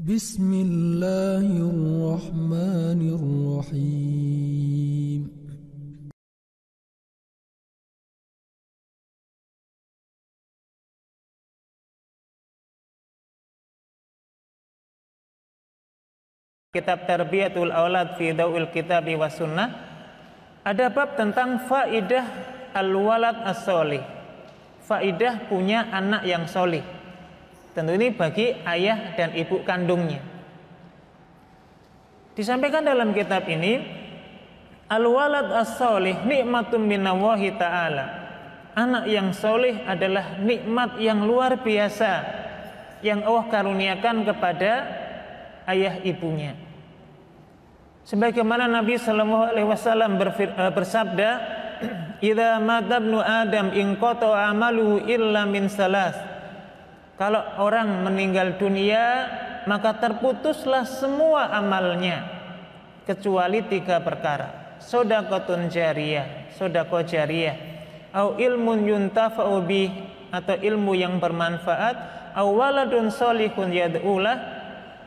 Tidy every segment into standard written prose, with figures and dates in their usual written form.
Bismillahirrahmanirrahim. Kitab Tarbiyatul Aulad fi Dawil Kitabi was Sunnah, ada bab tentang faidah al-walad as-solih, faidah punya anak yang solih. Tentu ini bagi ayah dan ibu kandungnya. Disampaikan dalam kitab ini, al-walad as-solih nikmatun minallahi ta'ala. Anak yang solih adalah nikmat yang luar biasa yang Allah karuniakan kepada ayah ibunya. Sebagaimana Nabi sallallahu alaihi wasallam bersabda, "Idza mata ibnu Adam inqata amaluhu illa min salas." Kalau orang meninggal dunia, maka terputuslah semua amalnya kecuali 3 perkara. Shadaqatun jariyah, sedekah jariyah, au ilmun yuntafa'u bih, atau ilmu yang bermanfaat, au waladun sholihun yad'ulah,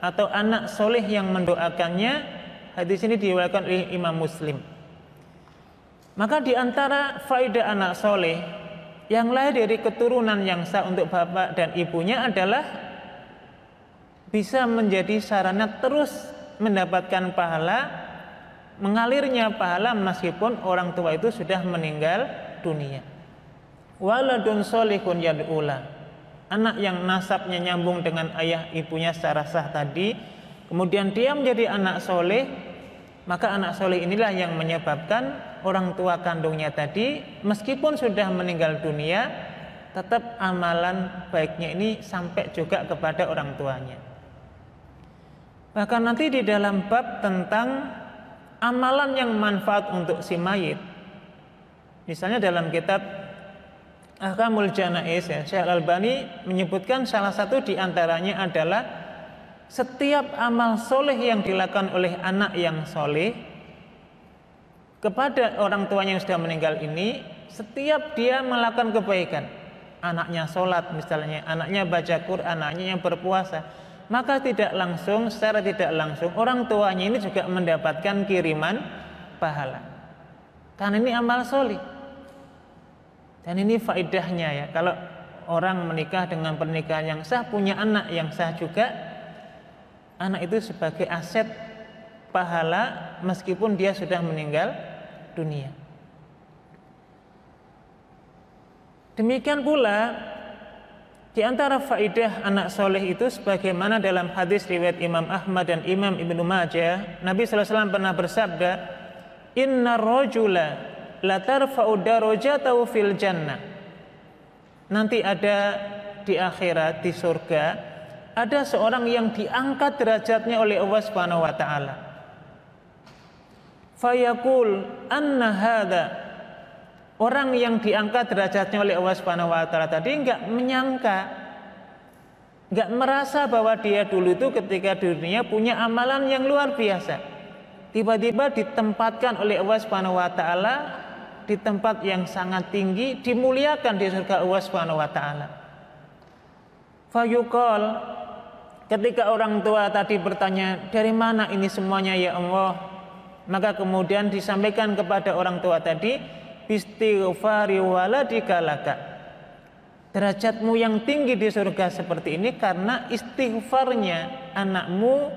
atau anak soleh yang mendoakannya. Hadis ini diriwayatkan oleh Imam Muslim. Maka di antara faedah anak soleh yang lahir dari keturunan yang sah untuk bapak dan ibunya adalah bisa menjadi sarana terus mendapatkan pahala, mengalirnya pahala meskipun orang tua itu sudah meninggal dunia. Waladun sholihun yad'ulah, anak yang nasabnya nyambung dengan ayah ibunya secara sah tadi, kemudian dia menjadi anak soleh, maka anak soleh inilah yang menyebabkan orang tua kandungnya tadi meskipun sudah meninggal dunia, tetap amalan baiknya ini sampai juga kepada orang tuanya. Bahkan nanti di dalam bab tentang amalan yang manfaat untuk si mayit, misalnya dalam kitab Ahkamul Janaiz, Syekh Al-Albani menyebutkan salah satu di antaranya adalah setiap amal soleh yang dilakukan oleh anak yang soleh kepada orang tuanya yang sudah meninggal ini, setiap dia melakukan kebaikan, anaknya sholat misalnya, anaknya baca Quran, anaknya yang berpuasa, maka secara tidak langsung orang tuanya ini juga mendapatkan kiriman pahala, karena ini amal soleh. Dan ini faedahnya ya, kalau orang menikah dengan pernikahan yang sah, punya anak yang sah juga, anak itu sebagai aset pahala meskipun dia sudah meninggal dunia. Demikian pula di antara faedah anak soleh itu, sebagaimana dalam hadis riwayat Imam Ahmad dan Imam Ibnu Majah, Nabi sallallahu alaihi wasallam pernah bersabda, "Inna rajula la tarfa'u darajatahu fil jannah." Nanti ada di akhirat, di surga, ada seorang yang diangkat derajatnya oleh Allah Subhanahu wa taala. Fayaqul anna hadza, orang yang diangkat derajatnya oleh Allah Subhanahu wa taala tadi enggak menyangka, enggak merasa bahwa dia dulu itu ketika di dunia punya amalan yang luar biasa. Tiba-tiba ditempatkan oleh Allah Subhanahu wa taala di tempat yang sangat tinggi, dimuliakan di surga Allah Subhanahu wa taala. Fayuqal, ketika orang tua tadi bertanya, "Dari mana ini semuanya ya Allah?" Maka kemudian disampaikan kepada orang tua tadi, "Bistighfari waladika laka." Derajatmu yang tinggi di surga seperti ini karena istighfarnya anakmu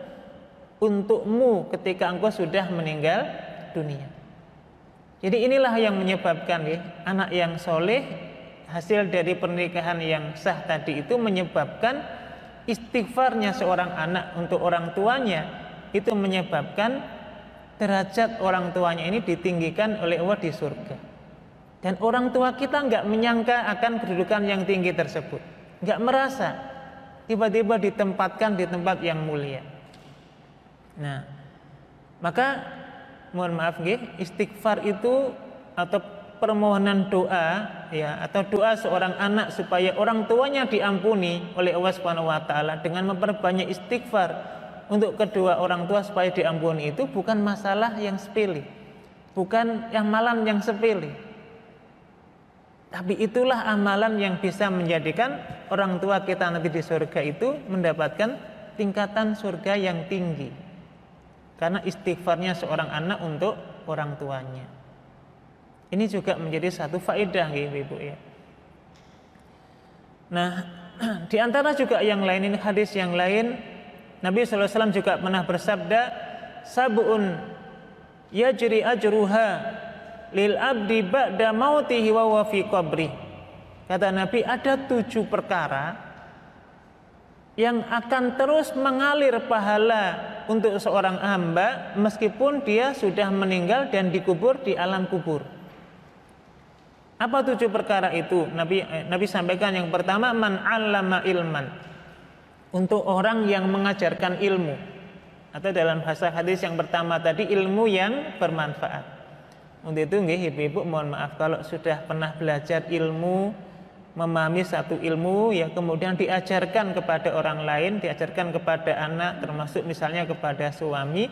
untukmu ketika engkau sudah meninggal dunia. Jadi inilah yang menyebabkan anak yang soleh, hasil dari pernikahan yang sah tadi itu menyebabkan istighfarnya seorang anak untuk orang tuanya, itu menyebabkan derajat orang tuanya ini ditinggikan oleh Allah di surga. Dan orang tua kita enggak menyangka akan kedudukan yang tinggi tersebut, enggak merasa, tiba-tiba ditempatkan di tempat yang mulia. Nah, maka mohon maaf istighfar itu atau permohonan doa ya, atau doa seorang anak supaya orang tuanya diampuni oleh Allah Subhanahu wa taala dengan memperbanyak istighfar untuk kedua orang tua supaya diampuni, itu bukan masalah yang sepele, bukan amalan yang sepele, tapi itulah amalan yang bisa menjadikan orang tua kita nanti di surga itu mendapatkan tingkatan surga yang tinggi karena istighfarnya seorang anak untuk orang tuanya. Ini juga menjadi satu faedah Ibu ya. Nah, di antara juga yang lain, ini hadis yang lain, Nabi SAW juga pernah bersabda, sab'un yajri ajruha lil abdi ba'da mautihi wa huwa fi qabri. Kata Nabi, ada 7 perkara yang akan terus mengalir pahala untuk seorang hamba meskipun dia sudah meninggal dan dikubur di alam kubur. Apa 7 perkara itu? Nabi sampaikan yang pertama, man 'allama ilman, untuk orang yang mengajarkan ilmu, atau dalam bahasa hadis yang pertama tadi, ilmu yang bermanfaat. Untuk itu ibu-ibu mohon maaf kalau sudah pernah belajar ilmu, memahami satu ilmu, ya kemudian diajarkan kepada orang lain, diajarkan kepada anak, termasuk misalnya kepada suami,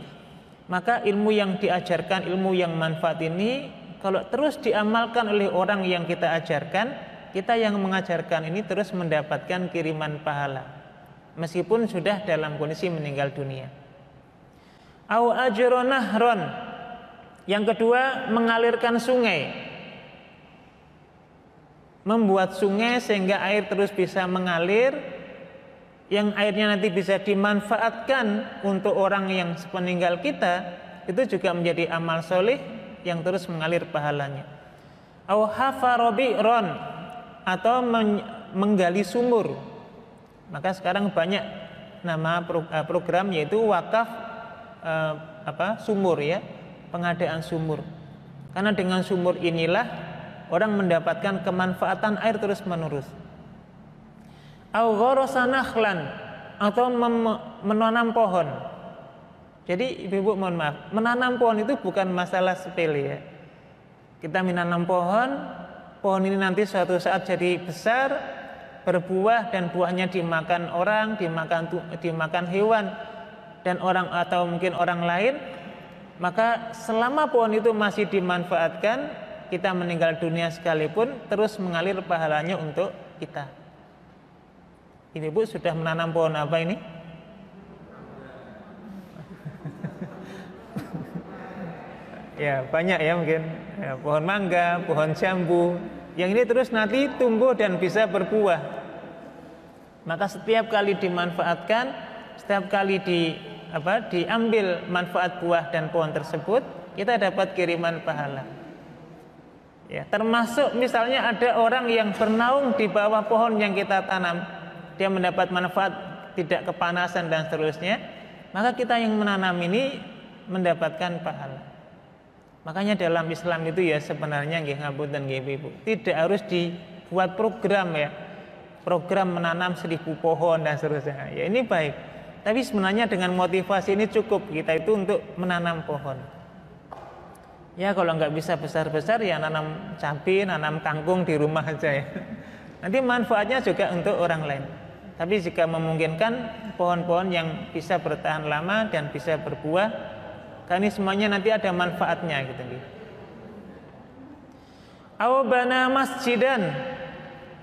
maka ilmu yang diajarkan, ilmu yang manfaat ini kalau terus diamalkan oleh orang yang kita ajarkan, kita yang mengajarkan ini terus mendapatkan kiriman pahala meskipun sudah dalam kondisi meninggal dunia. Au ajrun nahron, yang kedua mengalirkan sungai, membuat sungai sehingga air terus bisa mengalir, yang airnya nanti bisa dimanfaatkan untuk orang yang sepeninggal kita, itu juga menjadi amal soleh yang terus mengalir pahalanya. Au hafara bi'ron, atau menggali sumur. Maka sekarang banyak nama program yaitu wakaf sumur ya, pengadaan sumur. Karena dengan sumur inilah orang mendapatkan kemanfaatan air terus menerus. Au gharasa nakhlan, atau menanam pohon. Jadi ibu-ibu mohon maaf, menanam pohon itu bukan masalah sepele ya. Kita menanam pohon ini nanti suatu saat jadi besar, berbuah, dan buahnya dimakan orang, dimakan hewan dan orang atau mungkin orang lain. Maka selama pohon itu masih dimanfaatkan, kita meninggal dunia sekalipun terus mengalir pahalanya untuk kita. Ibu sudah menanam pohon apa ini? Ya banyak ya mungkin ya, pohon mangga, pohon jambu, yang ini terus nanti tumbuh dan bisa berbuah. Maka setiap kali dimanfaatkan, setiap kali diambil manfaat buah dan pohon tersebut, kita dapat kiriman pahala. Ya, termasuk misalnya ada orang yang bernaung di bawah pohon yang kita tanam, dia mendapat manfaat, tidak kepanasan dan seterusnya, maka kita yang menanam ini mendapatkan pahala. Makanya dalam Islam itu ya sebenarnya nggih ngapunten nggih Ibu, tidak harus dibuat program ya, program menanam 1000 pohon dan seterusnya. Ya ini baik, tapi sebenarnya dengan motivasi ini cukup kita itu untuk menanam pohon. Ya kalau nggak bisa besar-besar ya nanam cabai, nanam kangkung di rumah aja ya. Nanti manfaatnya juga untuk orang lain. Tapi jika memungkinkan pohon-pohon yang bisa bertahan lama dan bisa berbuah, karena ini semuanya nanti ada manfaatnya gitu. Aw bana masjidan,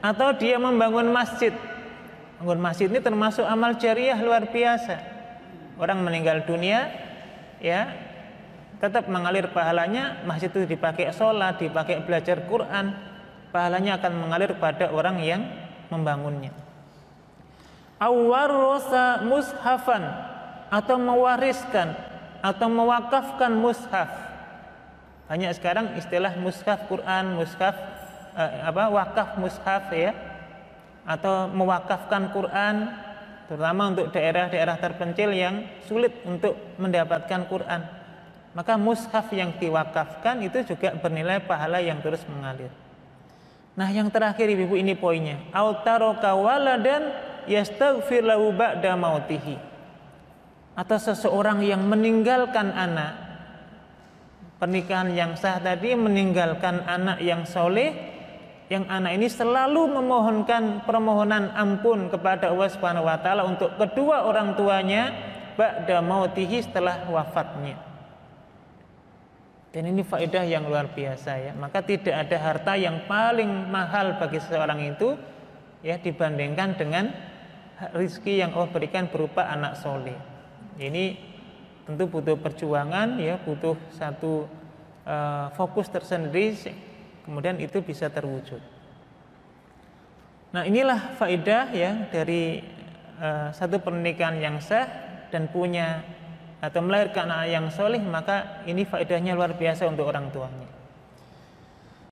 atau dia membangun masjid. Membangun masjid ini termasuk amal jariah luar biasa. Orang meninggal dunia ya tetap mengalir pahalanya, masjid itu dipakai sholat, dipakai belajar Quran, pahalanya akan mengalir pada orang yang membangunnya. Awarrosa mushafan, atau mewariskan atau mewakafkan mushaf. Banyak sekarang istilah mushaf Quran, mushaf wakaf mushaf ya, atau mewakafkan Quran, terutama untuk daerah-daerah terpencil yang sulit untuk mendapatkan Quran. Maka mushaf yang diwakafkan itu juga bernilai pahala yang terus mengalir. Nah yang terakhir ibu ini poinnya, autaraka waladan yastaghfir lahu ba'da mautihi, atau seseorang yang meninggalkan anak, pernikahan yang sah tadi, meninggalkan anak yang soleh, yang anak ini selalu memohonkan permohonan ampun kepada Allah Subhanahu wa taala untuk kedua orang tuanya ba'da mautihi, setelah wafatnya. Dan ini faedah yang luar biasa ya. Maka tidak ada harta yang paling mahal bagi seseorang itu ya dibandingkan dengan rizki yang Allah berikan berupa anak soleh. Ini tentu butuh perjuangan, ya, butuh satu fokus tersendiri, kemudian itu bisa terwujud. Nah, inilah faedah, ya, dari satu pernikahan yang sah dan punya atau melahirkan anak yang soleh, maka ini faedahnya luar biasa untuk orang tuanya.